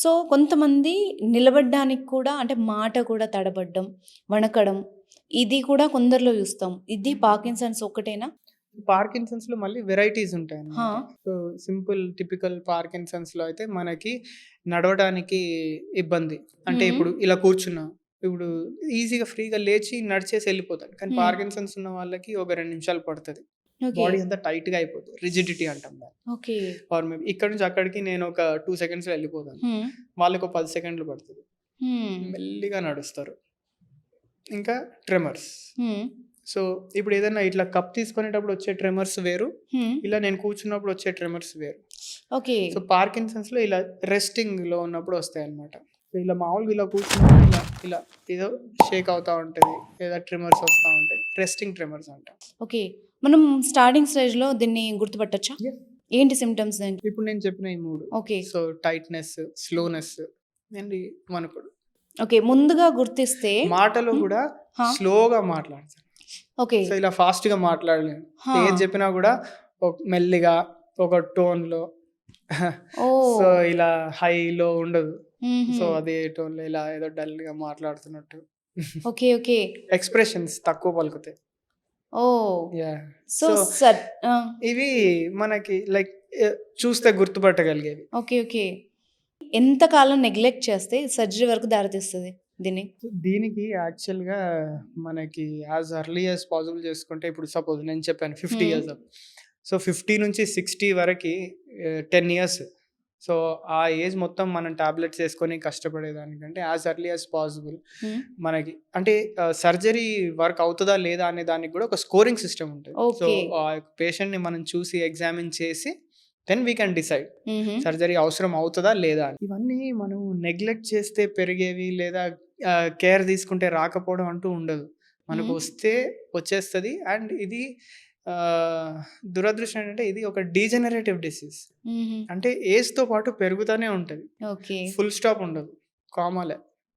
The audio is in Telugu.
సో, కొంతమంది నిలబడ్డానికి కూడా అంటే మాట కూడా తడబడ్డం, వణకడం ఇది కూడా కొందరిలో చూస్తాం. ఇది పార్కిన్సన్స్ ఒక్కటేనా? పార్కిన్సన్స్‌లో మళ్ళీ వెరైటీస్ హా! ఉంటాయన్నమాట. సో, సింపుల్ టిపికల్ పార్కిన్సన్స్‌లో అయితే మనకి నడవడానికి ఇబ్బంది. అంటే హ్మ్. ఇప్పుడు ఇలా కూర్చున్నా, ఇప్పుడు ఈజీగా ఫ్రీగా లేచి నడిచేసి ఎళ్ళిపోతాను. కానీ హ్మ్. పార్కిన్సన్స్ ఉన్న వాళ్ళకి ఒక 2 నిమిషాలు పడతది. ఓకే. బాడీ అంతా టైట్‌గా అయిపోతది. రిజిడిటీ అంటాం దాన్ని. ఓకే. ఆర్ మేబీ ఇక్కడి నుంచి అక్కడికి నేను ఒక 2 సెకండ్స్‌లో ఎళ్ళిపోతాను. హ్మ్. వాళ్ళకి ఒక 10 సెకండ్లు పడతది. హ్మ్. మెల్లిగా నడుస్తారు. ఇంకా ట్రెమర్స్. హ్మ్. సో, ఇప్పుడు ఏదైనా ఇట్లా కప్ తీసుకునేటప్పుడు వచ్చే ట్రెమర్స్ వేరు. హ్మ్. ఇలా నేను కూర్చున్నప్పుడు వచ్చే ట్రెమర్స్ వేరు. ఓకే. సో, పార్కిన్సన్స్‌లో ఇలా రెస్టింగ్‌లో ఉన్నప్పుడు వస్తాయన్నమాట. సో, ఇలా మామూలుగా ఇలా కూర్చున్నప్పుడు ఇలా ఏదో షేక్ అవుతా ఉంటది. లేదా ట్రిమ్మర్స్ వస్తా ఉంటాయి. రెస్టింగ్ ట్రిమ్మర్స్ అంటాం. ఓకే. మనం స్టార్టింగ్ స్టేజ్‌లో దీన్ని గుర్తుపట్టొచ్చా? యెస్. ఏంటి సింప్టమ్స్ దీనికి? ఇప్పుడు నేను చెప్పిన ఈ 3. Okay. So, tightness, slowness and ఈ వణుకుడు. ఓకే. ముందుగా గుర్తిస్తే మాటలో హ్మ్. గూడా హా! స్లోగా మాట్లాడతాను. ఓకే. సో, ఇలా ఫాస్ట్‌గా మాట్లాడలేను. హా! ఏది చెప్పినా గూడా మెల్లిగా ఒక టోన్‌లో సో, ఓహ్! ఇలా హైలో ఉండదు. హుహు. సో, అదే టోన్‌లో ఇలా ఏదో డల్‌గా మాట్లాడుతున్నట్టు. ఓకే. ఓకే. ఎక్స్‌ప్రెషన్స్ తక్కువ పలుకుతాయి. ఓహ్! యాహ్! సో, సో, ఆ! ఇవి మనకి లైక్ చూస్తే గుర్తుపట్టగలిగేవి. ఓకే. ఓకే. ఎంత కాలం నెగ్లెక్ట్ చేస్తే సర్జరీ వరకు దారితీస్తది దీన్ని? దీనికి యాక్చువల్‌గా మనకి యాస్ ఎర్లీ యాస్ పాసిబుల్ చేసుకుంటే ఇప్పుడు సపోజ్ నేను చెప్పాను 50 హ్మ్. ఇయర్స్. సో, 50 నుంచి 60 వరకి 10 ఇయర్స్. సో, ఆ ఏజ్ మొత్తం మనం టాబ్లెట్స్ యేసుకొని కష్టపడేదానికంటే యాస్ ఎర్లీ యాస్ పాసిబుల్ హ్మ్. మనకి అంటే సర్జరీ వర్క్ అవుతదా లేదా అనే దానికి గూడా ఒక స్కోరింగ్ సిస్టమ్ ఉంటది. So, okay. ఆ పేషెంట్‌ని మనం చూసి ఎగ్జామిన్ చేసి దెన్ వి కెన్ డిసైడ్ హుహు. సర్జరీ అవసరం అవుతదా లేదా అని. ఇవన్నీ మనం నెగ్లెక్ట్ చేస్తే పెరిగేవి లేదా కేర్ తీసుకుంటే రాకపోవడం అంటూ ఉండదు. మనకు హ్మ్. వస్తే వచ్చేస్తది. అండ్ ఇది ఆహ్, దురదృష్టం ఏంటంటే ఇది ఒక డీజనరేటివ్ డిసీజ్. హుహు. అంటే ఏజ్‌తో పాటు పెరుగుతానే ఉంటది. ఓకే. ఫుల్ స్టాప్ ఉండదు. కామాలే.